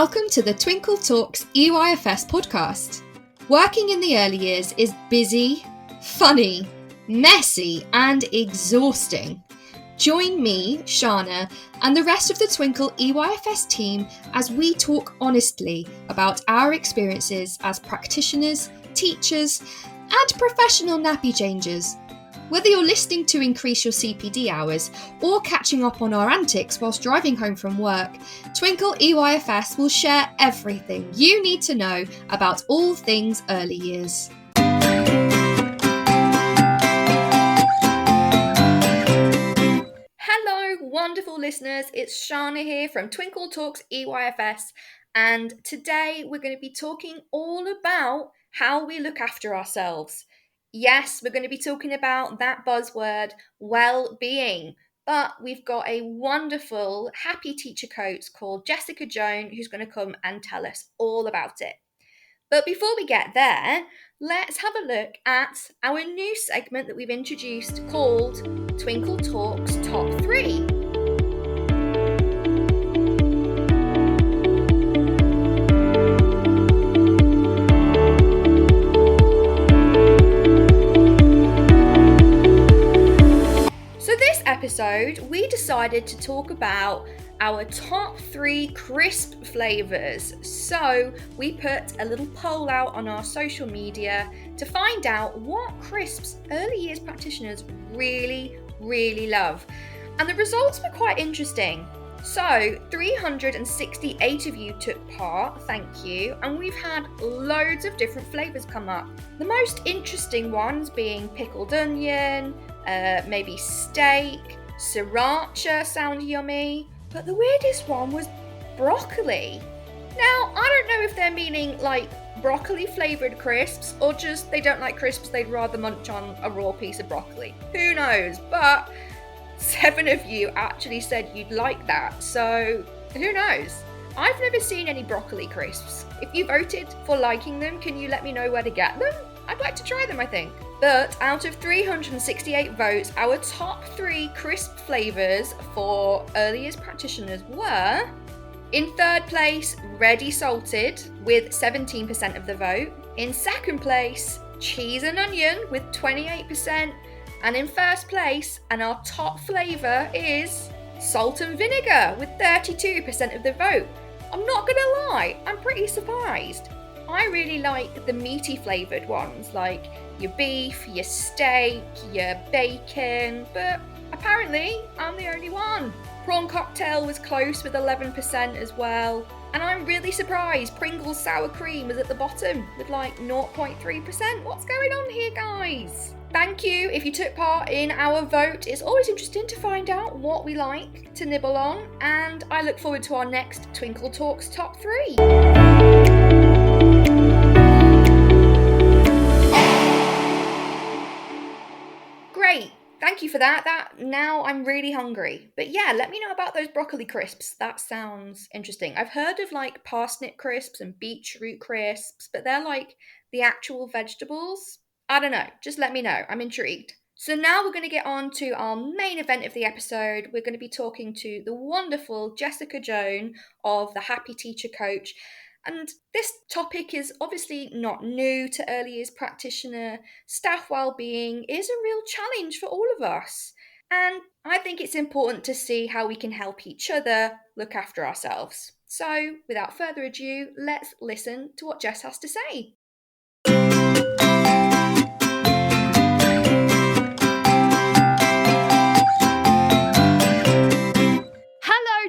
Welcome to the Twinkle Talks EYFS podcast. Working in the early years is busy, funny, messy, and exhausting. Join me, Shána, and the rest of the Twinkle EYFS team as we talk honestly about our experiences as practitioners, teachers, and professional nappy changers. Whether you're listening to increase your CPD hours or catching up on our antics whilst driving home from work, Twinkle EYFS will share everything you need to know about all things early years. Hello, wonderful listeners. It's Shána here from Twinkle Talks EYFS, and today we're going to be talking all about how we look after ourselves. Yes, we're going to be talking about that buzzword, well-being, but we've got a wonderful, happy teacher coach called Joan who's going to come and tell us all about it. But before we get there, let's have a look at our new segment that we've introduced called Twinkle Talks Top 3. Episode, we decided to talk about our top 3 crisp flavours. So we put a little poll out on our social media to find out what crisps early years practitioners really love. And the results were quite interesting. So 368 of you took part, thank you, and we've had loads of different flavours come up. The most interesting ones being pickled onion, maybe steak, sriracha sound yummy, but the weirdest one was broccoli. Now, I don't know if they're meaning like broccoli flavoured crisps or just they don't like crisps, they'd rather munch on a raw piece of broccoli. Who knows? But 7 of you actually said you'd like that, so who knows? I've never seen any broccoli crisps. If you voted for liking them, can you let me know where to get them? I'd like to try them, I think. But out of 368 votes, our top 3 crisp flavours for early years practitioners were: in third place, ready salted with 17% of the vote. In second place, cheese and onion with 28%. And in first place, and our top flavour, is salt and vinegar with 32% of the vote. I'm not gonna lie, I'm pretty surprised. I really like the meaty flavoured ones, like your beef, your steak, your bacon, but apparently I'm the only one. Prawn cocktail was close with 11% as well. And I'm really surprised Pringles sour cream was at the bottom with like 0.3%. What's going on here, guys? Thank you if you took part in our vote. It's always interesting to find out what we like to nibble on, and I look forward to our next Twinkle Talks Top 3. Great, thank you for that. Now I'm really hungry. But yeah, let me know about those broccoli crisps. That sounds interesting. I've heard of like parsnip crisps and beetroot crisps, but they're like the actual vegetables. I don't know, just let me know, I'm intrigued. So now we're going to get on to our main event of the episode. We're going to be talking to the wonderful Joan of the Happy Teacher Coach. And this topic is obviously not new to early years practitioner. Staff wellbeing is a real challenge for all of us. And I think it's important to see how we can help each other look after ourselves. So without further ado, let's listen to what Jess has to say.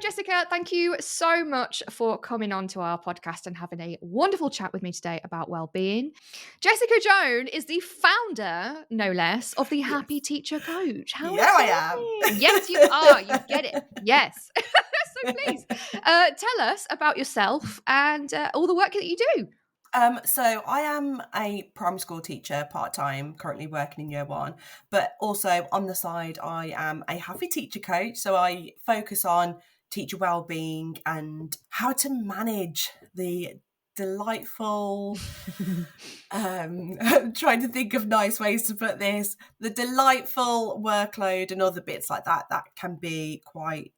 Jessica, thank you so much for coming on to our podcast and having a wonderful chat with me today about well-being. Joan is the founder, no less, of the Happy Teacher Coach. How I am. Yes, you are. You get it. Yes. So please, tell us about yourself and all the work that you do. So I am a primary school teacher part-time, currently working in year 1, but also on the side I am a Happy Teacher Coach. So I focus on teacher well-being and how to manage the delightful I'm trying to think of nice ways to put this, the delightful workload and other bits like that can be quite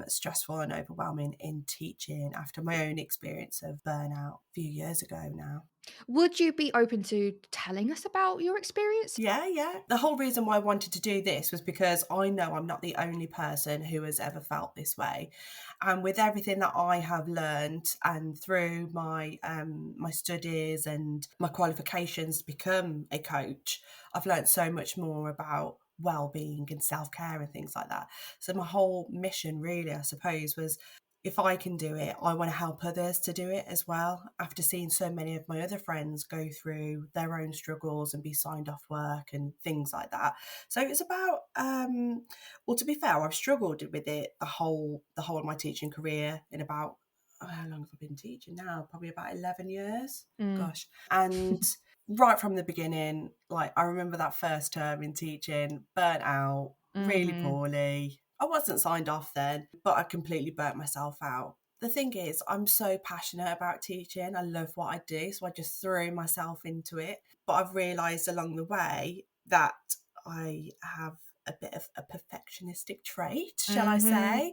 stressful and overwhelming in teaching after my own experience of burnout a few years ago now. Would you be open to telling us about your experience? Yeah. The whole reason why I wanted to do this was because I know I'm not the only person who has ever felt this way. And with everything that I have learned and through my my studies and my qualifications to become a coach, I've learned so much more about well-being and self-care and things like that. So my whole mission really, I suppose, was if I can do it, I want to help others to do it as well. After seeing so many of my other friends go through their own struggles and be signed off work and things like that. So it was about, well, to be fair, I've struggled with it the whole of my teaching career in about, how long have I been teaching now? Probably about 11 years. Gosh. And right from the beginning, like I remember that first term in teaching, burnt out, really poorly. I wasn't signed off then, but I completely burnt myself out. The thing is, I'm so passionate about teaching. I love what I do, so I just threw myself into it. But I've realised along the way that I have a bit of a perfectionistic trait, shall I say,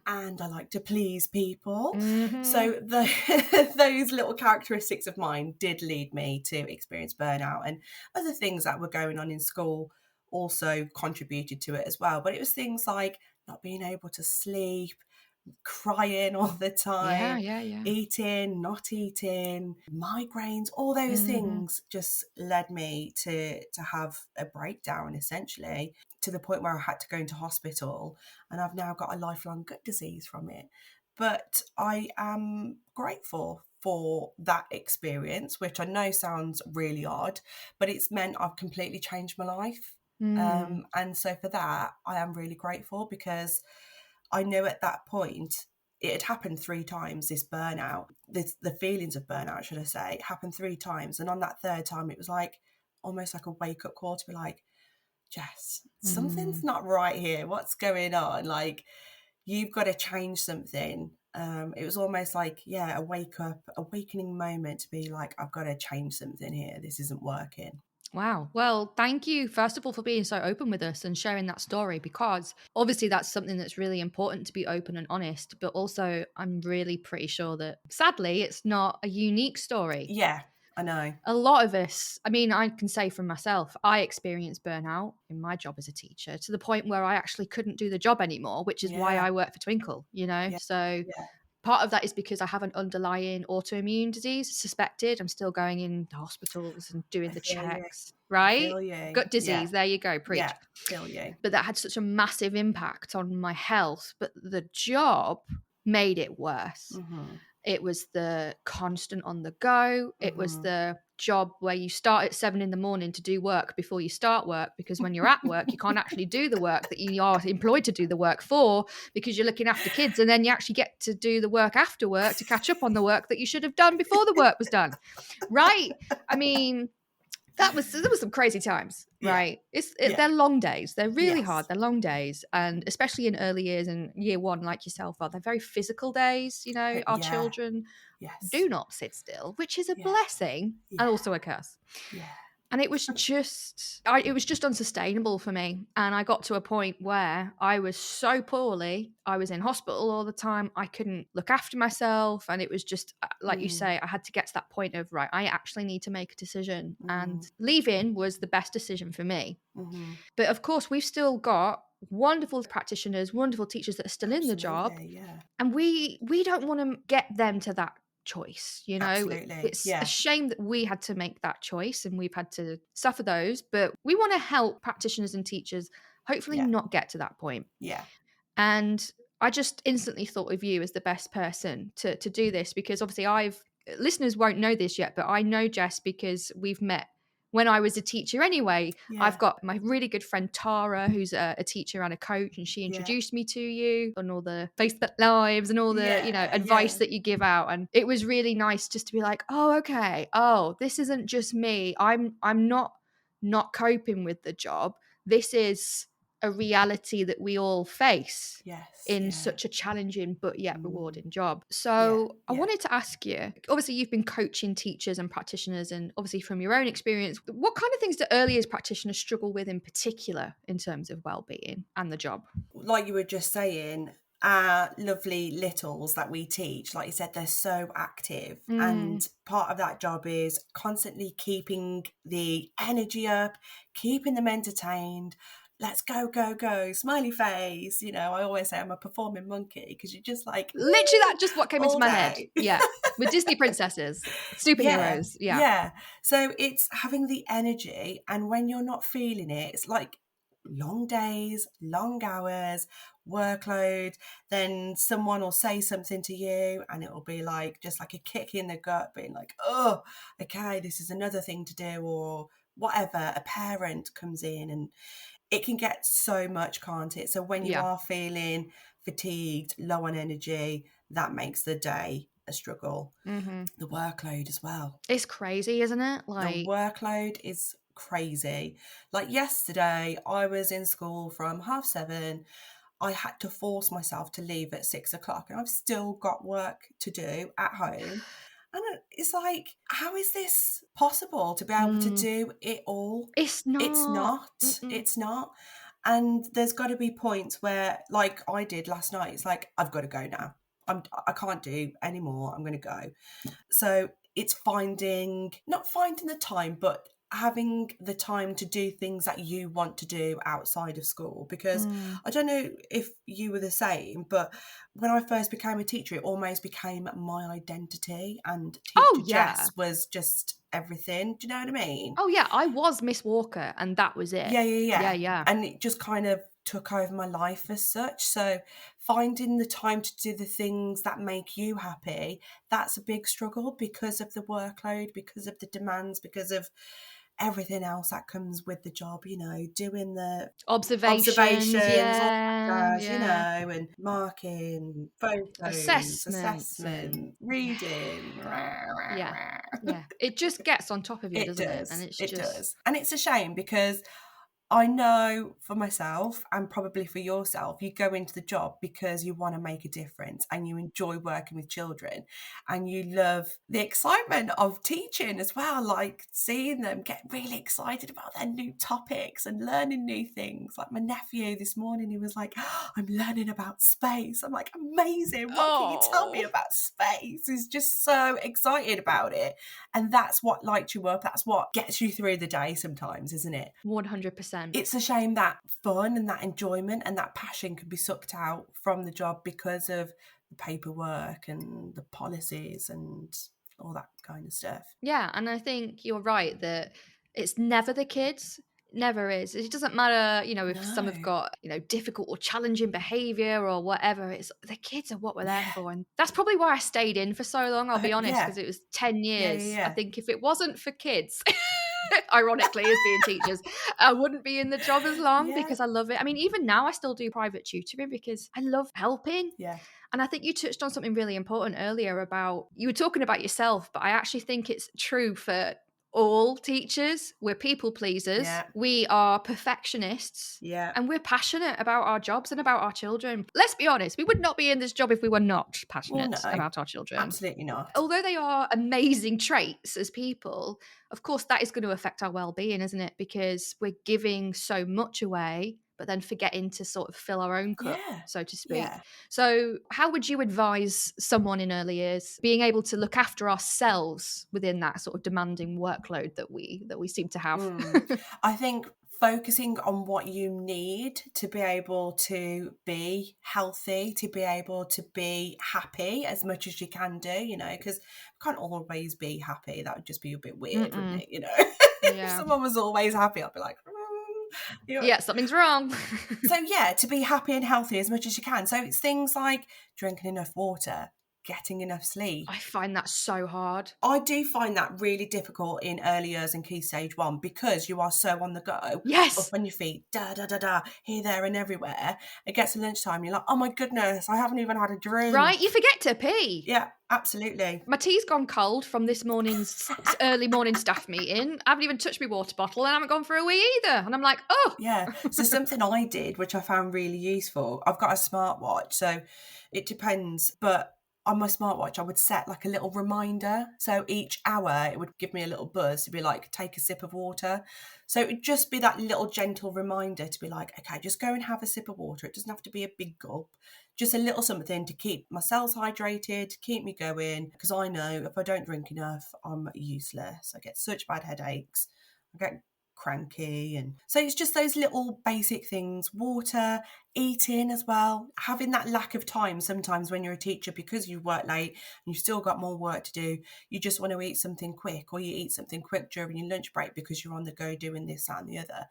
and I like to please people. So those little characteristics of mine did lead me to experience burnout, and other things that were going on in school also contributed to it as well. But it was things like not being able to sleep, crying all the time, eating, not eating, migraines, all those things just led me to have a breakdown, essentially, to the point where I had to go into hospital, and I've now got a lifelong gut disease from it. But I am grateful for that experience, which I know sounds really odd, but it's meant I've completely changed my life. And so for that, I am really grateful, because I know at that point it had happened 3 times, this burnout, the feelings of burnout, should I say, happened 3 times. And on that third time, it was like almost like a wake up call to be like, Jess, something's not right here. What's going on? Like, you've got to change something. It was almost like, a awakening moment to be like, I've got to change something here. This isn't working. Wow. Well, thank you, first of all, for being so open with us and sharing that story, because obviously that's something that's really important, to be open and honest. But also, I'm really pretty sure that sadly, it's not a unique story. Yeah, I know. A lot of us, I mean, I can say for myself, I experienced burnout in my job as a teacher to the point where I actually couldn't do the job anymore, which is why I work for Twinkle, you know? Yeah. So Yeah. part of that is because I have an underlying autoimmune disease suspected. I'm still going into hospitals and doing I the feel you. checks, I right? feel you. Gut disease. Yeah. There you go. Preach. Yeah, feel you. But that had such a massive impact on my health. But the job made it worse. It was the constant on the go. It was the job where you start at 7 a.m. to do work before you start work, because when you're at work, you can't actually do the work that you are employed to do the work for, because you're looking after kids, and then you actually get to do the work after work to catch up on the work that you should have done before the work was done. Right? I mean, there was some crazy times, right? They're long days. They're really hard. They're long days. And especially in early years and year 1, like yourself, they're very physical days. You know, our children do not sit still, which is a blessing and also a curse. Yeah. And it was just unsustainable for me. And I got to a point where I was so poorly. I was in hospital all the time. I couldn't look after myself. And it was just, like you say, I had to get to that point of, right, I actually need to make a decision. And leaving was the best decision for me. But of course, we've still got wonderful practitioners, wonderful teachers that are still in the job. And we don't want to get them to that choice, you know. Absolutely. It's a shame that we had to make that choice and we've had to suffer those, but we want to help practitioners and teachers hopefully not get to that point. And I just instantly thought of you as the best person to do this, because obviously listeners won't know this yet, but I know Jess because we've met when I was a teacher anyway. I've got my really good friend Tara, who's a teacher and a coach, and she introduced me to you on all the Facebook Lives and all the, you know, advice that you give out. And it was really nice just to be like, oh, okay. Oh, this isn't just me. I'm not coping with the job. This is a reality that we all face in such a challenging but yet rewarding job. So I wanted to ask you, obviously you've been coaching teachers and practitioners, and obviously from your own experience, what kind of things do early years practitioners struggle with in particular in terms of well-being and the job? Like you were just saying, our lovely littles that we teach, like you said, they're so active. And part of that job is constantly keeping the energy up, keeping them entertained. Let's go, go, go, smiley face. You know, I always say I'm a performing monkey because you're just like, literally that's just what came into all my day. head. Yeah. With Disney princesses, superheroes. Yeah. So it's having the energy, and when you're not feeling it, it's like long days, long hours, workload. Then someone will say something to you and it will be like just like a kick in the gut, being like, oh, okay, this is another thing to do, or whatever. A parent comes in, and it can get so much, can't it? So when you are feeling fatigued, low on energy, that makes the day a struggle. The workload as well. It's crazy, isn't it? The workload is crazy. Like yesterday, I was in school from 7:30. I had to force myself to leave at 6:00, and I've still got work to do at home. And it's like, how is this possible to be able to do it all? It's not. It's not. It's not. And there's got to be points where, like I did last night, it's like, I've got to go now. I can't do anymore. I'm going to go. So it's not finding the time, but having the time to do things that you want to do outside of school. Because I don't know if you were the same, but when I first became a teacher, it almost became my identity, and teacher Jess was just everything. Do you know what I mean? Oh yeah, I was Miss Walker, and that was it. Yeah. And it just kind of took over my life as such. So finding the time to do the things that make you happy, that's a big struggle because of the workload, because of the demands, because of everything else that comes with the job, you know, doing the observations, you know, and marking, photos, assessment, reading. Yeah. It just gets on top of you, doesn't it? And it does. And it's a shame because I know for myself, and probably for yourself, you go into the job because you want to make a difference and you enjoy working with children and you love the excitement of teaching as well, like seeing them get really excited about their new topics and learning new things. Like my nephew this morning, he was like, oh, I'm learning about space. I'm like, amazing. What can you tell me about space? He's just so excited about it. And that's what lights you up. That's what gets you through the day sometimes, isn't it? 100%. It's a shame that fun and that enjoyment and that passion can be sucked out from the job because of the paperwork and the policies and all that kind of stuff. Yeah, and I think you're right that it's never the kids. Never is. It doesn't matter, you know, if some have got, you know, difficult or challenging behavior or whatever. It's the kids are what we're there for. And that's probably why I stayed in for so long, I'll be honest, because it was 10 years. I think if it wasn't for kids, ironically, as being teachers, I wouldn't be in the job as long because I love it. I mean, even now I still do private tutoring because I love helping. Yeah. And I think you touched on something really important earlier about, you were talking about yourself, but I actually think it's true for all teachers. We're people pleasers. Yeah. We are perfectionists. Yeah. And we're passionate about our jobs and about our children. Let's be honest, we would not be in this job if we were not passionate about our children. Absolutely not. Although they are amazing traits as people, of course, that is going to affect our well-being, isn't it? Because we're giving so much away, but then forgetting to sort of fill our own cup, so to speak. Yeah. So how would you advise someone in early years being able to look after ourselves within that sort of demanding workload that we seem to have? I think focusing on what you need to be able to be healthy, to be able to be happy as much as you can do, you know, because we can't always be happy. That would just be a bit weird, wouldn't it? You know, if someone was always happy, I'd be like, you know? Yeah, something's wrong. So yeah, to be happy and healthy as much as you can. So it's things like drinking enough water, getting enough sleep. I find that so hard. I do find that really difficult in early years and key stage 1 because you are so on the go. Yes. Up on your feet, here, there and everywhere. It gets to lunchtime, you're like, oh my goodness, I haven't even had a drink. Right, you forget to pee. Yeah, absolutely. My tea's gone cold from this morning's early morning staff meeting. I haven't even touched my water bottle and I haven't gone for a wee either. And I'm like, oh. Yeah, so something I did, which I found really useful, I've got a smartwatch, so it depends, but on my smartwatch, I would set like a little reminder. So each hour it would give me a little buzz to be like, take a sip of water. So it would just be that little gentle reminder to be like, okay, just go and have a sip of water. It doesn't have to be a big gulp, just a little something to keep my cells hydrated, to keep me going. Because I know if I don't drink enough, I'm useless. I get such bad headaches. I get cranky. And so it's just those little basic things: water, eating as well, having that lack of time sometimes when you're a teacher, because you work late and you've still got more work to do. You just want to eat something quick, or you eat something quick during your lunch break because you're on the go doing this, that and the other.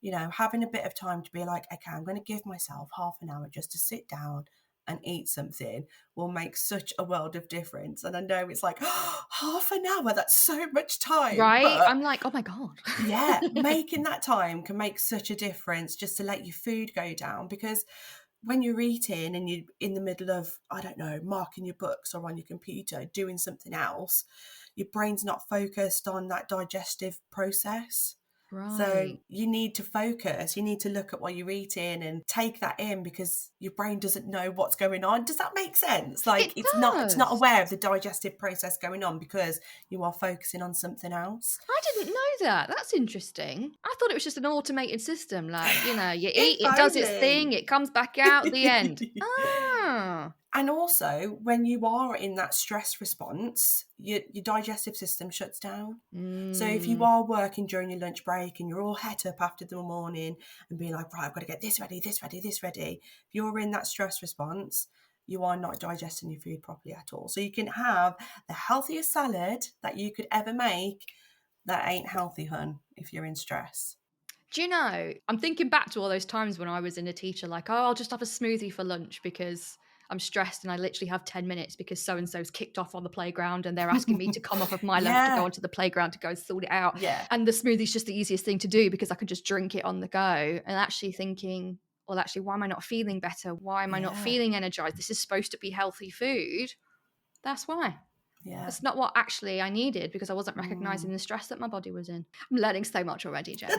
You know, having a bit of time to be like, okay, I'm going to give myself half an hour just to sit down and eat something will make such a world of difference. And I know it's like, oh, half an hour, that's so much time. Right? But I'm like, oh my God. yeah, making that time can make such a difference, just to let your food go down. Because when you're eating and you're in the middle of, I don't know, marking your books or on your computer, doing something else, your brain's not focused on that digestive process. So Right. you need to focus, you need to look at what you're eating and take that in, because your brain doesn't know what's going on. Does that make sense? Like It it's not does. aware of the digestive process going on because you are focusing on something else. I didn't know that. That's interesting. I thought it was just an automated system. Like, you If eat, it does its thing, only. it comes back out, the end. Ah. And also, when you are in that stress response, your digestive system shuts down. So if you are working during your lunch break and you're all het up after the morning and being like, right, I've got to get this ready, this ready, this ready. If you're in that stress response, you are not digesting your food properly at all. So you can have the healthiest salad that you could ever make. That ain't healthy, hun, if you're in stress. Do you know, I'm thinking back to all those times when I was in a teacher, like, oh, I'll just have a smoothie for lunch because I'm stressed and I literally have 10 minutes because so-and-so's kicked off on the playground and they're asking me to come off of my lunch to go onto the playground to go sort it out. Yeah. And the smoothie's just the easiest thing to do because I can just drink it on the go. And actually thinking, well, actually, why am I not feeling better? Why am I not feeling energized? This is supposed to be healthy food. That's why. Yeah. That's not what actually I needed, because I wasn't recognizing the stress that my body was in. I'm learning so much already, Joan.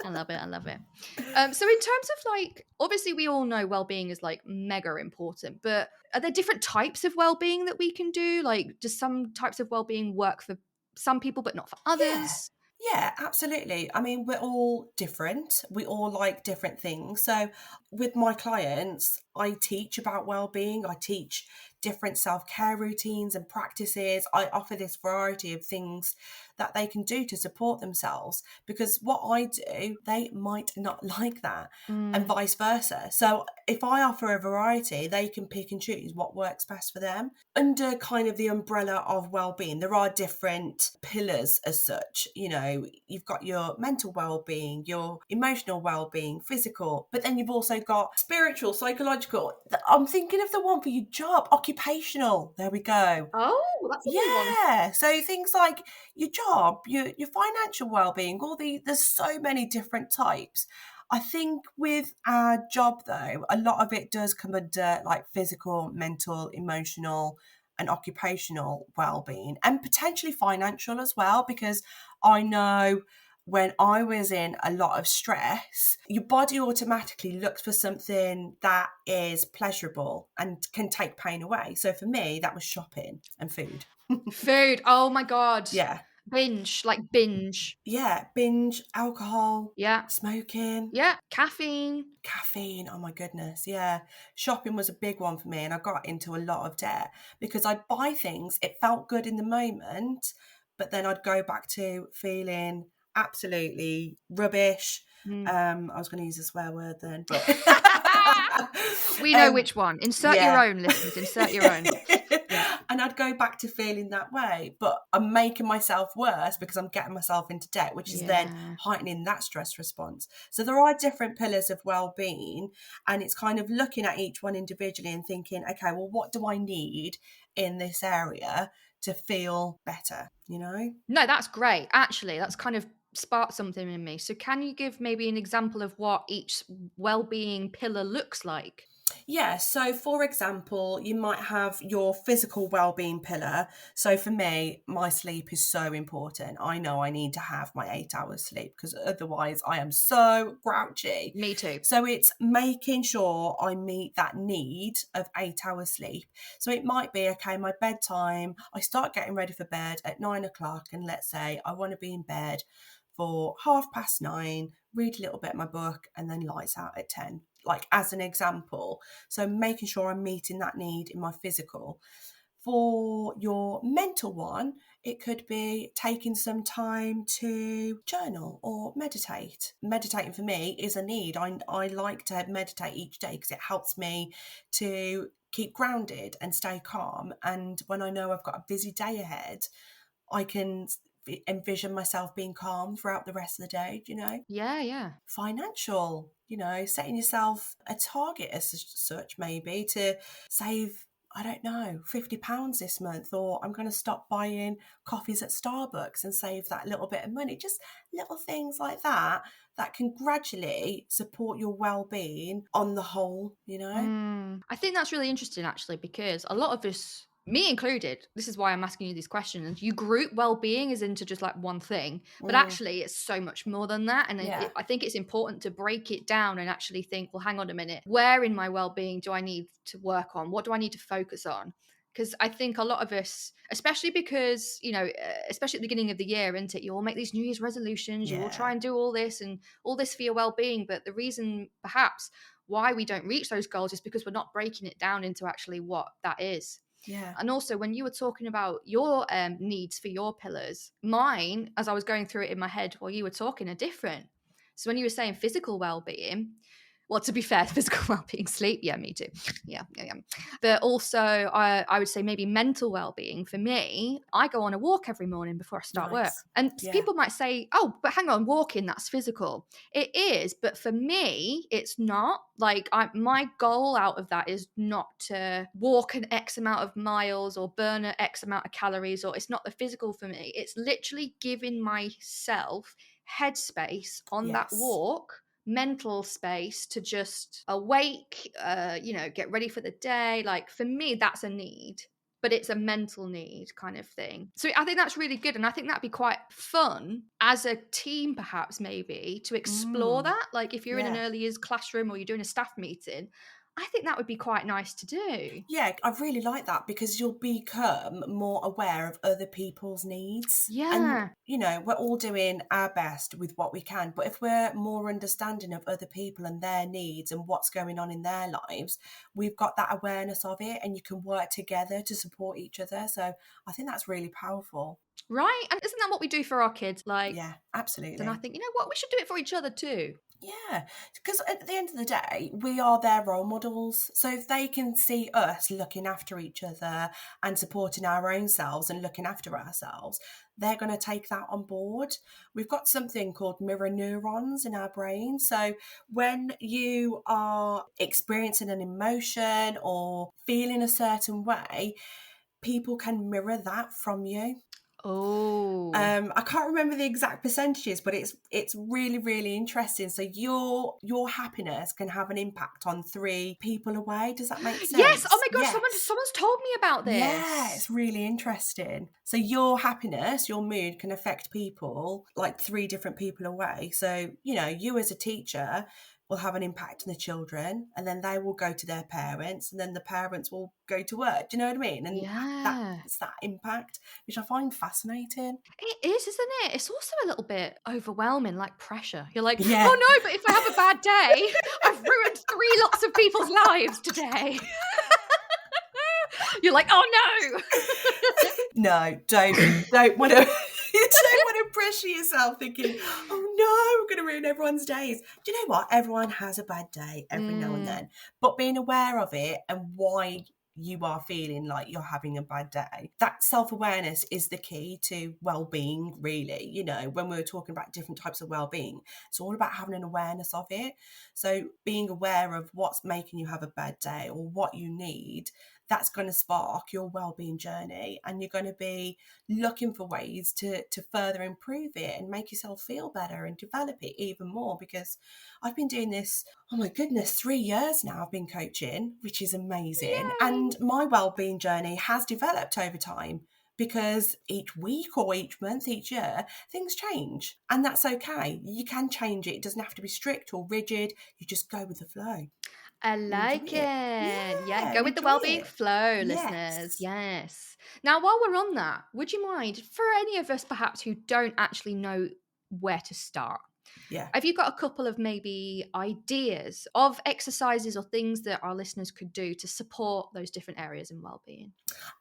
I love it. I love it. So in terms of like, obviously we all know well-being is like mega important, but are there different types of well-being that we can do? Like, does some types of well-being work for some people but not for others? Yeah, absolutely. I mean, we're all different. We all like different things. So with my clients, I teach about well-being. I teach different self-care routines and practices. I offer this variety of things that they can do to support themselves, because what I do, they might not like that, and vice versa. So if I offer a variety, they can pick and choose what works best for them. Under kind of the umbrella of well-being, there are different pillars as such. You know, you've got your mental well-being, your emotional well-being, physical, but then you've also got spiritual, psychological. I'm thinking of the one for your job, occupational. There we go. Oh, that's a new one. Yeah. So things like your job, your financial well-being, there's so many different types. I think with our job though, a lot of it does come under like physical, mental, emotional and occupational well-being, and potentially financial as well, because I know when I was in a lot of stress, your body automatically looks for something that is pleasurable and can take pain away. So for me, that was shopping and food. Food. Oh my God. Yeah. Binge. Yeah. Binge, alcohol, Yeah. smoking. Yeah. Caffeine. Oh my goodness. Yeah. Shopping was a big one for me, and I got into a lot of debt because I'd buy things, it felt good in the moment, but then I'd go back to feeling absolutely rubbish. I was going to use a swear word then, but We know which one. Insert your own, listeners. Insert your own. Yeah. And I'd go back to feeling that way, but I'm making myself worse because I'm getting myself into debt, which is then heightening that stress response. So there are different pillars of well-being, and it's kind of looking at each one individually and thinking, okay, well, what do I need in this area to feel better, you know? No, that's great. Actually, that's kind of sparked something in me. So can you give maybe an example of what each well-being pillar looks like? Yeah, so for example, you might have your physical well-being pillar. So for me, my sleep is so important. I know I need to have my 8 hours sleep because otherwise I am so grouchy. Me too. So it's making sure I meet that need of 8 hours sleep. So it might be, okay, my bedtime, I start getting ready for bed at 9 o'clock, and let's say I want to be in bed for 9:30, read a little bit of my book, and then lights out at 10, like as an example. So making sure I'm meeting that need in my physical. For your mental one, it could be taking some time to journal or meditate. Meditating for me is a need. I like to meditate each day because it helps me to keep grounded and stay calm. And when I know I've got a busy day ahead, I can envision myself being calm throughout the rest of the day, Yeah. Financial, setting yourself a target as such, maybe to save, I don't know, £50 this month, or I'm going to stop buying coffees at Starbucks and save that little bit of money. Just little things like that can gradually support your well-being on the whole. I think that's really interesting, actually, because a lot of us, me included, this is why I'm asking you these questions. You group well-being as into just like one thing, but actually it's so much more than that. And Yeah. I think it's important to break it down and actually think, well, hang on a minute, where in my well-being do I need to work on? What do I need to focus on? Because I think a lot of us, especially because, especially at the beginning of the year, isn't it? You all make these New Year's resolutions, you all try and do all this and all this for your well-being. But the reason perhaps why we don't reach those goals is because we're not breaking it down into actually what that is. Yeah. And also, when you were talking about your needs for your pillars, mine, as I was going through it in my head while you were talking, are different. So when you were saying physical well-being, well, to be fair, physical well-being, sleep, yeah, me too. Yeah. But also, I would say maybe mental well-being. For me, I go on a walk every morning before I start work. And people might say, oh, but hang on, walking, that's physical. It is, but for me, it's not. Like, my goal out of that is not to walk an X amount of miles or burn an X amount of calories, or it's not the physical for me. It's literally giving myself headspace on that walk, mental space to just awake, get ready for the day. Like, for me, that's a need, but it's a mental need kind of thing. So I think that's really good. And I think that'd be quite fun as a team, perhaps, maybe to explore that. Like, if you're in an early years classroom or you're doing a staff meeting, I think that would be quite nice to do. Yeah, I really like that because you'll become more aware of other people's needs. Yeah. And, we're all doing our best with what we can. But if we're more understanding of other people and their needs and what's going on in their lives, we've got that awareness of it and you can work together to support each other. So I think that's really powerful. Right. And isn't that what we do for our kids? Like, yeah, absolutely. And I think, you know what, we should do it for each other too. Yeah, because at the end of the day, we are their role models. So if they can see us looking after each other and supporting our own selves and looking after ourselves, they're going to take that on board. We've got something called mirror neurons in our brain. So when you are experiencing an emotion or feeling a certain way, people can mirror that from you. Oh. I can't remember the exact percentages, but it's really, really interesting. So your happiness can have an impact on 3 people away. Does that make sense? Yes. Oh my gosh, someone's told me about this. Yeah, it's really interesting. So your happiness, your mood can affect people, like 3 different people away. So, you as a teacher will have an impact on the children, and then they will go to their parents, and then the parents will go to work. Do you know what I mean? And that's that impact, which I find fascinating. It is, isn't it? It's also a little bit overwhelming, like pressure. You're like, Yeah. oh no, but if I have a bad day, I've ruined 3 lots of people's lives today. You're like, oh no. No, don't want to. You don't want to pressure yourself thinking, oh no, we're going to ruin everyone's days. Do you know what? Everyone has a bad day every now and then. But being aware of it and why you are feeling like you're having a bad day, that self-awareness is the key to well-being, really. When we were talking about different types of well-being, it's all about having an awareness of it. So being aware of what's making you have a bad day or what you need, that's going to spark your wellbeing journey, and you're going to be looking for ways to further improve it and make yourself feel better and develop it even more. Because I've been doing this, oh my goodness, 3 years now I've been coaching, which is amazing. Yay. And my wellbeing journey has developed over time, because each week or each month, each year, things change, and that's okay. You can change it. It doesn't have to be strict or rigid. You just go with the flow. I like it. Yeah, go with the enjoy wellbeing it. flow, Yes. listeners. Yes. Now, while we're on that, would you mind, for any of us perhaps who don't actually know where to start, Yeah. have you got a couple of maybe ideas of exercises or things that our listeners could do to support those different areas in wellbeing?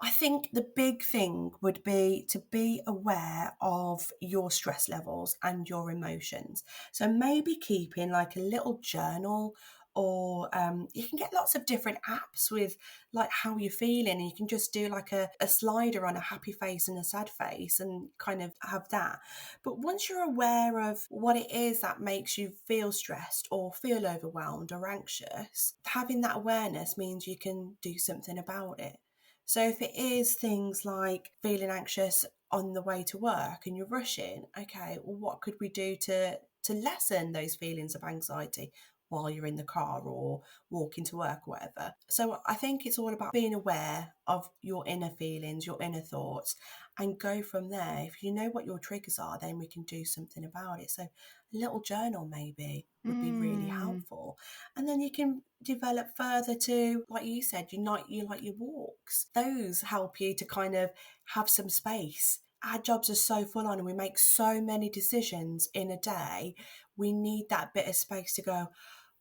I think the big thing would be to be aware of your stress levels and your emotions. So maybe keeping like a little journal, or you can get lots of different apps with like how you're feeling, and you can just do like a slider on a happy face and a sad face and kind of have that. But once you're aware of what it is that makes you feel stressed or feel overwhelmed or anxious, having that awareness means you can do something about it. So if it is things like feeling anxious on the way to work and you're rushing, okay, well, what could we do to lessen those feelings of anxiety while you're in the car or walking to work or whatever? So I think it's all about being aware of your inner feelings, your inner thoughts, and go from there. If you know what your triggers are, then we can do something about it. So a little journal maybe would be really helpful. And then you can develop further to, like you said, you like your walks. Those help you to kind of have some space. Our jobs are so full on and we make so many decisions in a day. We need that bit of space to go,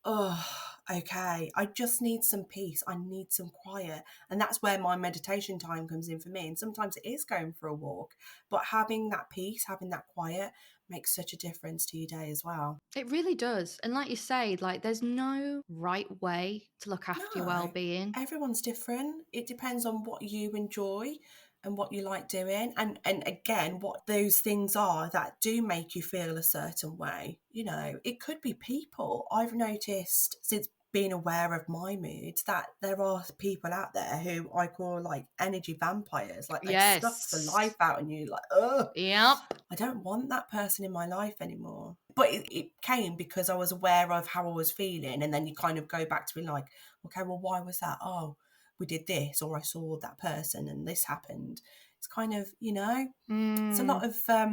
oh, okay, I just need some peace. I need some quiet. And that's where my meditation time comes in for me. And sometimes it is going for a walk, but having that peace, having that quiet makes such a difference to your day as well. It really does. And like you say, like there's no right way to look after your No, well-being. everyone's different. It depends on what you enjoy and what you like doing, and again, what those things are that do make you feel a certain way. You know, it could be people. I've noticed since being aware of my moods that there are people out there who I call like energy vampires. Like they suck the life out of you. Like, oh, Yep. I don't want that person in my life anymore. But it came because I was aware of how I was feeling, and then you kind of go back to being like, okay, well, why was that? Oh, we did this, or I saw that person and this happened. It's kind of, you know, it's a lot of, I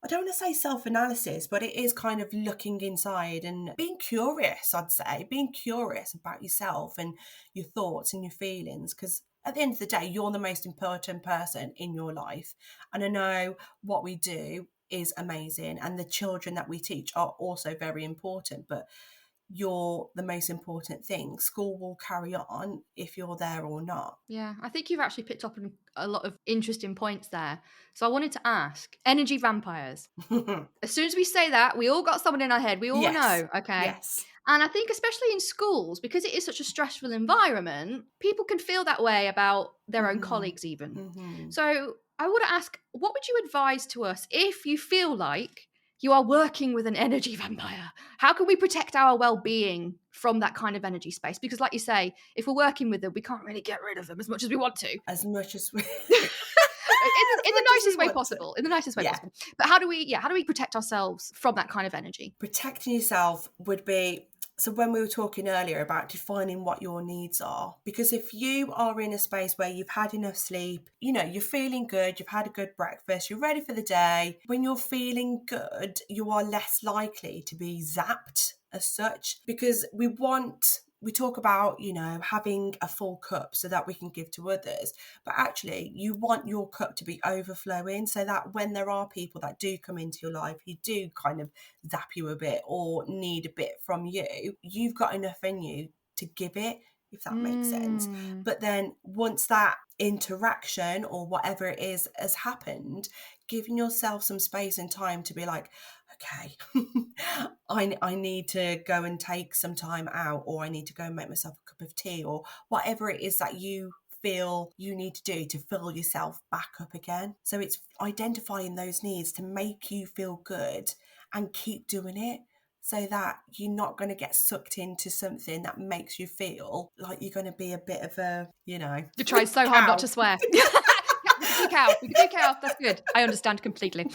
don't want to say self-analysis, but it is kind of looking inside and being curious, I'd say, being curious about yourself and your thoughts and your feelings, because at the end of the day, you're the most important person in your life. And I know what we do is amazing, and the children that we teach are also very important, but you're the most important thing. School will carry on if you're there or not. Yeah, I think you've actually picked up on a lot of interesting points there. So I wanted to ask, energy vampires. As soon as we say that, we all got someone in our head. We all Yes. know, okay? Yes. And I think especially in schools, because it is such a stressful environment, people can feel that way about their own colleagues even. So I want to ask, what would you advise to us if you feel like you are working with an energy vampire? How can we protect our well-being from that kind of energy space? Because like you say, if we're working with them, we can't really get rid of them as much as we want to. As much as we... in the nicest way possible. In the nicest way possible. But how do we protect ourselves from that kind of energy? Protecting yourself would be, so when we were talking earlier about defining what your needs are, because if you are in a space where you've had enough sleep, you know, you're feeling good, you've had a good breakfast, you're ready for the day, when you're feeling good, you are less likely to be zapped as such, because we talk about, you know, having a full cup so that we can give to others. But actually, you want your cup to be overflowing so that when there are people that do come into your life who do kind of zap you a bit or need a bit from you, you've got enough in you to give it, if that makes sense. But then once that interaction or whatever it is has happened, giving yourself some space and time to be like, okay, I need to go and take some time out, or I need to go and make myself a cup of tea, or whatever it is that you feel you need to do to fill yourself back up again. So it's identifying those needs to make you feel good and keep doing it. so that you're not going to get sucked into something that makes you feel like you're going to be a bit of a, you know, You're trying so hard not to swear. We can do cow. We can do cow. That's good. I understand completely.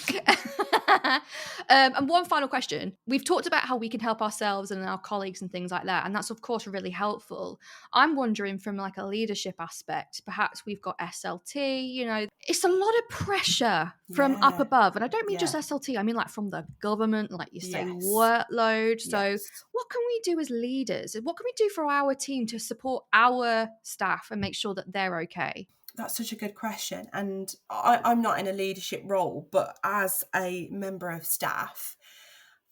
And one final question. We've talked about how we can help ourselves and our colleagues and things like that. And that's, of course, really helpful. I'm wondering from like a leadership aspect, perhaps we've got SLT, you know, it's a lot of pressure from up above. And I don't mean just SLT. I mean like from the government, like you say, workload. So what can we do as leaders? What can we do for our team to support our staff and make sure that they're okay? That's such a good question. And I'm not in a leadership role, but as a member of staff,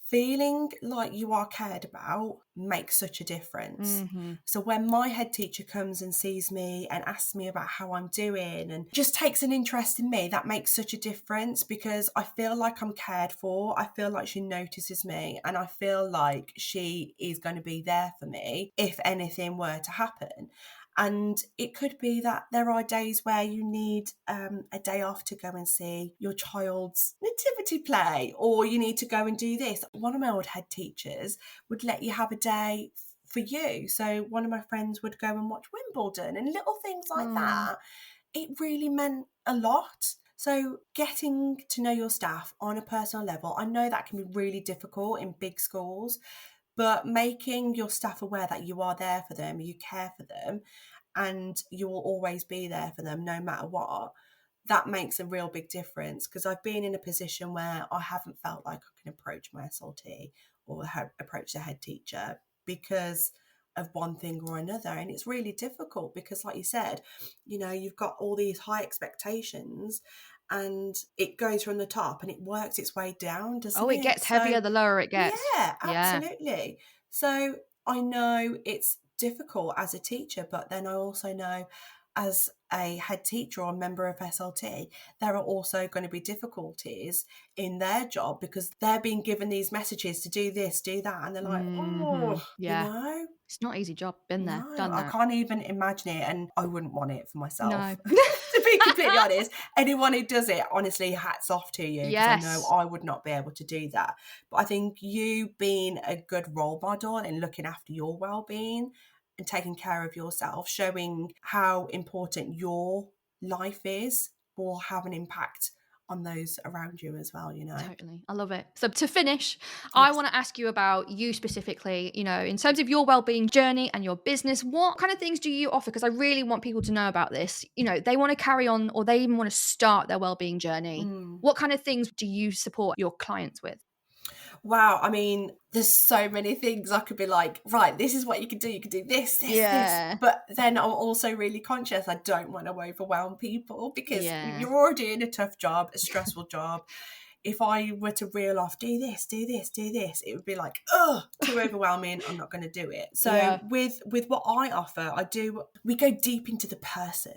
feeling like you are cared about makes such a difference. So when my head teacher comes and sees me and asks me about how I'm doing and just takes an interest in me, that makes such a difference, because I feel like I'm cared for. I feel like she notices me, and I feel like she is going to be there for me if anything were to happen. And it could be that there are days where you need a day off to go and see your child's nativity play, or you need to go and do this. One of my old head teachers would let you have a day for you. So one of my friends would go and watch Wimbledon and little things like that. It really meant a lot. So getting to know your staff on a personal level, I know that can be really difficult in big schools, but making your staff aware that you are there for them, you care for them, and you will always be there for them no matter what, that makes a real big difference. Because I've been in a position where I haven't felt like I can approach my SLT or approach the head teacher because of one thing or another. And it's really difficult because, like you said, you know, you've got all these high expectations, and it goes from the top and it works its way down, doesn't it? Oh, it gets heavier the lower it gets. Yeah, absolutely. So I know it's difficult as a teacher, but then I also know as a head teacher or a member of SLT, there are also going to be difficulties in their job because they're being given these messages to do this, do that, and they're like, oh, you know? It's not an easy job. Been there, done I that. can't even imagine it, and I wouldn't want it for myself. No. To be completely honest, anyone who does it, honestly, hats off to you, because I know I would not be able to do that. But I think you being a good role model and looking after your well-being and taking care of yourself, showing how important your life is, will have an impact on those around you as well, you know. Totally. I love it. So to finish, I want to ask you about you specifically, you know, in terms of your wellbeing journey and your business, what kind of things do you offer? Because I really want people to know about this. You know, they want to carry on, or they even want to start their wellbeing journey. What kind of things do you support your clients with? Wow, I mean, there's so many things I could be like, right, this is what you can do. You can do this, this. But then I'm also really conscious I don't want to overwhelm people, because you're already in a tough job, a stressful job. If I were to reel off, do this, do this, do this, it would be like, oh, too overwhelming. I'm not going to do it. So with what I offer, we go deep into the person.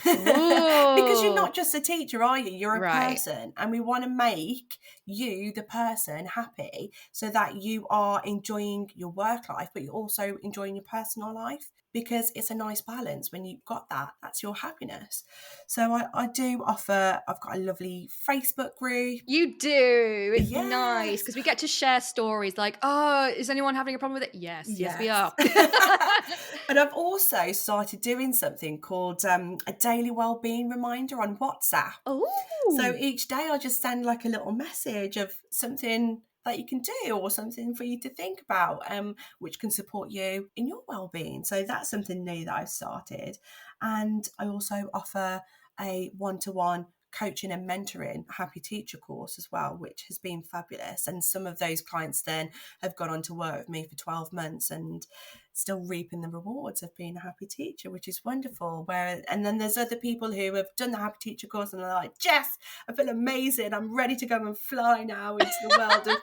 Because you're not just a teacher, are you? You're a person, and we want to make you, the person, happy so that you are enjoying your work life, but you're also enjoying your personal life, because it's a nice balance. When you've got that, that's your happiness. So I do offer, I've got a lovely Facebook group. You do. It's nice because we get to share stories like, oh, is anyone having a problem with it? Yes, we are. And I've also started doing something called a daily wellbeing reminder on WhatsApp. Oh. So each day I'll just send like a little message of something that you can do, or something for you to think about, which can support you in your well-being. So that's something new that I've started. And I also offer a one-to-one coaching and mentoring Happy Teacher course as well, which has been fabulous. And some of those clients then have gone on to work with me for 12 months and still reaping the rewards of being a happy teacher, which is wonderful. And then there's other people who have done the Happy Teacher course and they're like, Jess, I feel amazing. I'm ready to go and fly now into the world of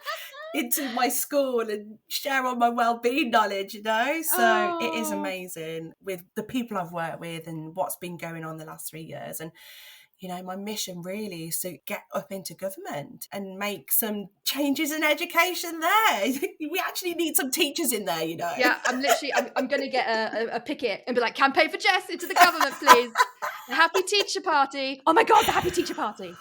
into my school and share all my wellbeing knowledge, you know. So it is amazing with the people I've worked with and what's been going on the last 3 years. And you know, my mission really is to get up into government and make some changes in education there. We actually need some teachers in there, you know. Yeah, I'm going to get a picket and be like, campaign for Jess into the government, please. The Happy Teacher Party. Oh my God, the Happy Teacher Party.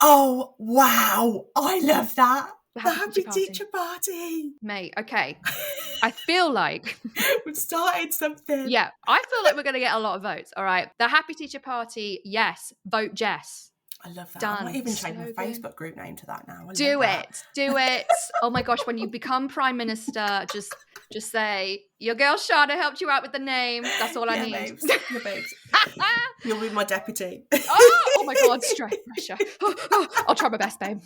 Oh, wow. I love that. The The happy happy teacher party. teacher party. Mate, okay. I feel like We've started something. yeah, I feel like we're going to get a lot of votes. All right. The happy teacher party, yes. Vote Jess. I love that. Done. I might even change my Slogan. Facebook group name to that now. Do it. Oh my gosh, when you become Prime Minister, just say, your girl Shána helped you out with the name. That's all I need. Babes. Yeah, babes. You'll be my deputy. Oh my God, stress pressure. I'll try my best, babe.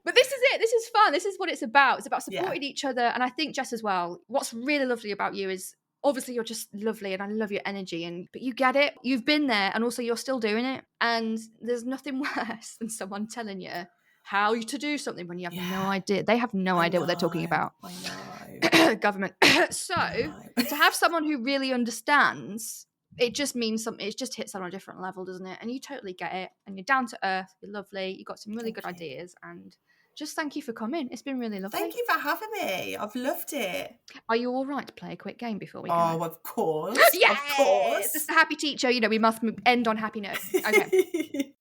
But this is it. This is fun. This is what it's about. It's about supporting each other. And I think, Jess, as well, what's really lovely about you is obviously you're just lovely and I love your energy, but you get it. You've been there and also you're still doing it. And there's nothing worse than someone telling you how to do something when you have no idea. They have no idea what they're talking about. I know. Government. So to have someone who really understands, it just means something. It just hits on a different level, doesn't it? And you totally get it. And you're down to earth. You're lovely. You've got some really good ideas. And just thank you for coming. It's been really lovely. Thank you for having me. I've loved it. Are you all right to play a quick game before we go? Oh, of course. Yes! Of course. It's the happy teacher. We must end on happy notes. Okay.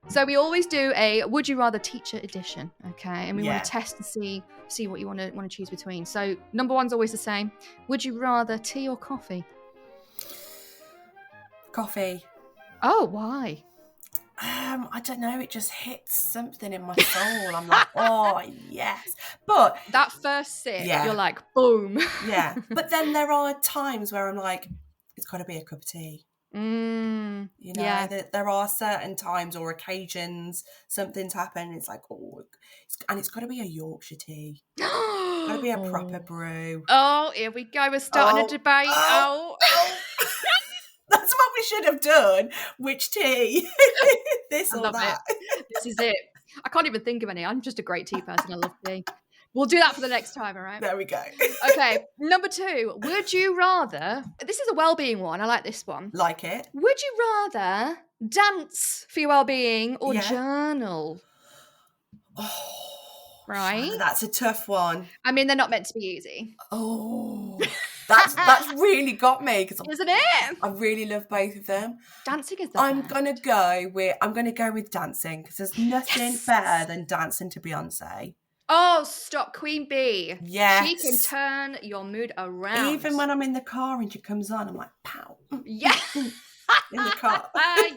So we always do a would you rather teacher edition, okay? And we want to test and see what you want to choose between. So number one's always the same. Would you rather tea or coffee? Coffee. Oh, why? I don't know. It just hits something in my soul. I'm like, oh yes. But that first sip, you're like, boom. Yeah. But then there are times where I'm like, it's got to be a cup of tea. You know, there are certain times or occasions something's happened. It's like, it's got to be a Yorkshire tea. It's got to be a proper brew. Oh, here we go. We're starting a debate. That's what we should have done. Which tea? This or that. This is it. I can't even think of any. I'm just a great tea person. I love tea. We'll do that for the next time, all right? There we go. Okay, number 2. Would you rather... This is a well-being one. I like this one. Like it. Would you rather dance for your well-being or journal? Oh, right? Shána, that's a tough one. I mean, they're not meant to be easy. Oh, that's really got me. Isn't it? I really love both of them. Dancing is the I'm best. gonna go with dancing because there's nothing better than dancing to Beyonce. Oh, stop, Queen Bee. Yes. She can turn your mood around. Even when I'm in the car and she comes on, I'm like, pow. Yeah. In the car.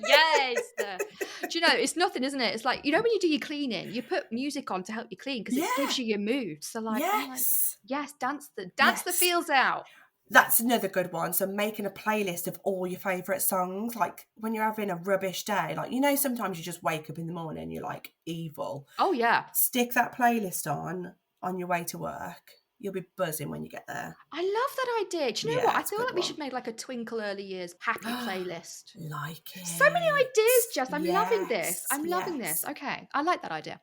Yes. Do you know, it's nothing, isn't it? It's like, you know, when you do your cleaning, you put music on to help you clean because it gives you your mood. So like, dance the feels out. That's another good one. So making a playlist of all your favourite songs, like when you're having a rubbish day, like, you know, sometimes you just wake up in the morning and you're like evil. Oh, yeah. Stick that playlist on your way to work. You'll be buzzing when you get there. I love that idea. Do you know what? I feel like we should make like a Twinkle Early Years happy playlist. Like it. So many ideas, Jess. I'm loving this. I'm loving this. Okay. I like that idea.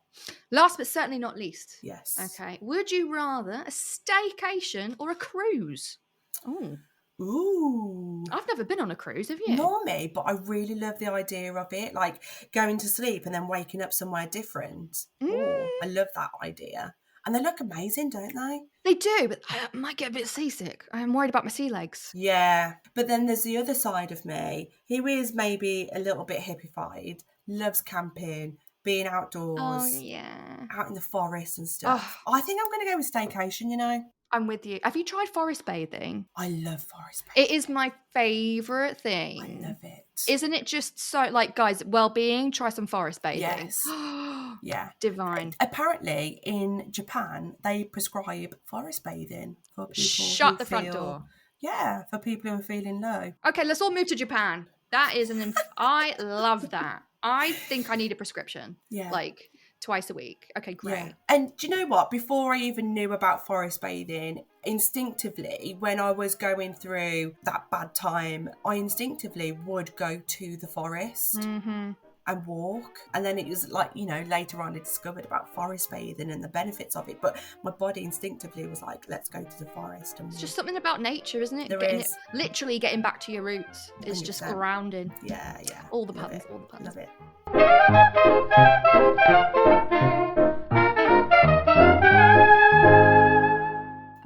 Last but certainly not least. Yes. Okay. Would you rather a staycation or a cruise? Ooh. I've never been on a cruise, have you? Nor me, but I really love the idea of it, like going to sleep and then waking up somewhere different. Oh, I love that idea. And they look amazing, don't they? They do, but I might get a bit seasick. I'm worried about my sea legs. Yeah, but then there's the other side of me who is maybe a little bit hippified, loves camping, being outdoors. Oh, yeah. Out in the forest and stuff. I think I'm going to go with staycation, you know. I'm with you. Have you tried forest bathing? I love forest bathing. It is my favourite thing. I love it. Isn't it just so, like, guys, well-being, try some forest bathing. Yes. Yeah. Divine. Apparently, in Japan, they prescribe forest bathing for people Shut the front door. Yeah, for people who are feeling low. Okay, let's all move to Japan. That is I love that. I think I need a prescription. Yeah. Like, twice a week. Okay, great. Yeah. And do you know what? Before I even knew about forest bathing, instinctively, when I was going through that bad time, I instinctively would go to the forest and walk. And then it was like, you know, later on I discovered about forest bathing and the benefits of it. But my body instinctively was like, let's go to the forest. And it's just something about nature, isn't it? There is. Literally getting back to your roots. It's 100%. Just grounding. Yeah, yeah. All the puns, all the puns. Love it.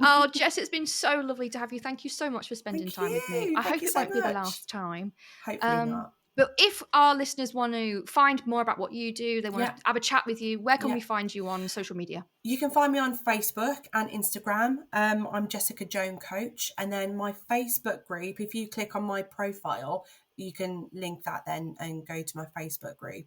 Oh, Jess, it's been so lovely to have you. Thank you so much for spending time with me. I hope it won't be the last time. Hopefully not. But if our listeners want to find more about what you do, they want to have a chat with you, where can we find you on social media? You can find me on Facebook and Instagram. I'm Jessica Joan Coach. And then my Facebook group, if you click on my profile, you can link that then and go to my Facebook group,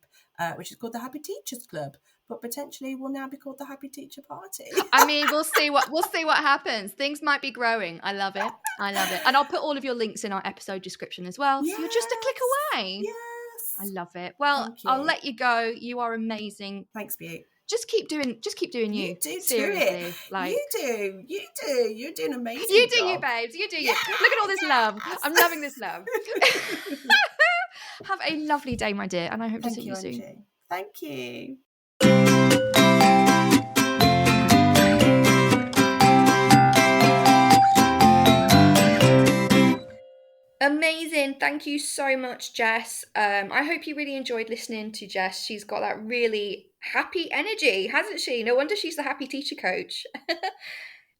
which is called the Happy Teachers Club, but potentially will now be called the Happy Teacher Party. I mean, we'll see what happens. Things might be growing. I love it. And I'll put all of your links in our episode description as well. Yes. So you're just a click away. Yes. I love it. Well, I'll let you go. You are amazing. Thanks, Butte. Just keep doing you. You do seriously. it. Like you do. You're doing amazing. You do job. you, babes. You do you. Look at all this love. I'm loving this love. Have a lovely day, my dear, and I hope to see you soon. Angie. Thank you. Amazing. Thank you so much, Jess. I hope you really enjoyed listening to Jess. She's got that really happy energy, hasn't she? No wonder she's the happy teacher coach.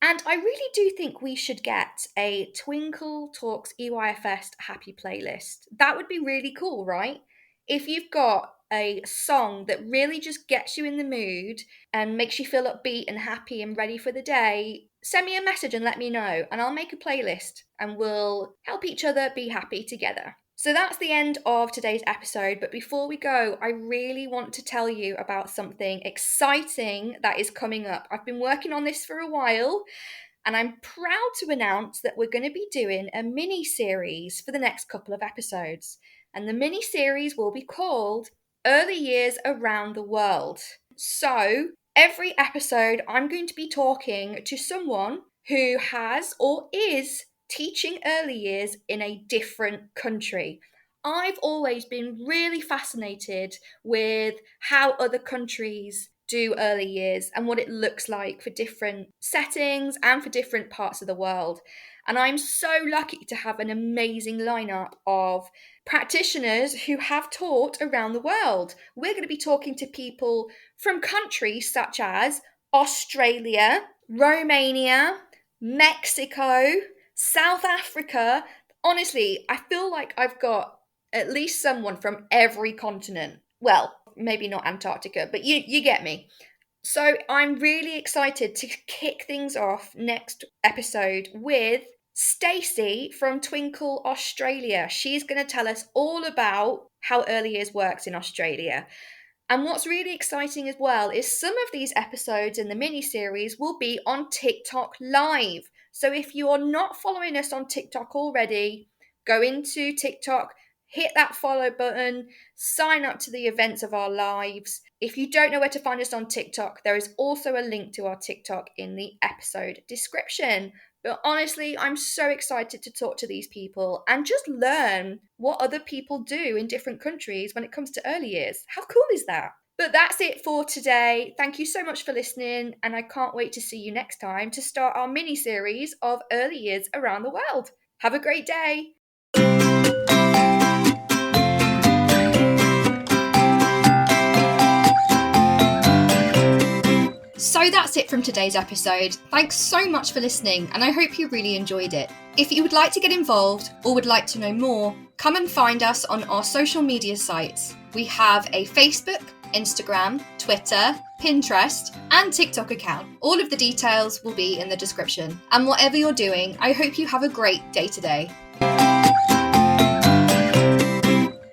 And I really do think we should get a Twinkle Talks EYFS happy playlist. That would be really cool, right? If you've got a song that really just gets you in the mood and makes you feel upbeat and happy and ready for the day, send me a message and let me know, and I'll make a playlist and we'll help each other be happy together. So that's the end of today's episode, but before we go, I really want to tell you about something exciting that is coming up. I've been working on this for a while, and I'm proud to announce that we're going to be doing a mini-series for the next couple of episodes. And the mini-series will be called Early Years Around the World. So every episode, I'm going to be talking to someone who has or is teaching early years in a different country. I've always been really fascinated with how other countries do early years and what it looks like for different settings and for different parts of the world. And I'm so lucky to have an amazing lineup of practitioners who have taught around the world. We're going to be talking to people from countries such as Australia, Romania, Mexico, South Africa. Honestly, I feel like I've got at least someone from every continent. Well, maybe not Antarctica, but you get me. So I'm really excited to kick things off next episode with Stacey from Twinkle Australia. She's going to tell us all about how early years works in Australia. And what's really exciting as well is some of these episodes in the mini-series will be on TikTok Live. So if you are not following us on TikTok already, go into TikTok, hit that follow button, sign up to the events of our lives. If you don't know where to find us on TikTok, there is also a link to our TikTok in the episode description. But honestly, I'm so excited to talk to these people and just learn what other people do in different countries when it comes to early years. How cool is that? But that's it for today. Thank you so much for listening, and I can't wait to see you next time to start our mini-series of early years around the world. Have a great day. So that's it from today's episode. Thanks so much for listening, and I hope you really enjoyed it. If you would like to get involved or would like to know more, come and find us on our social media sites. We have a Facebook, Instagram, Twitter, Pinterest, and TikTok account. All of the details will be in the description. And whatever you're doing, I hope you have a great day today.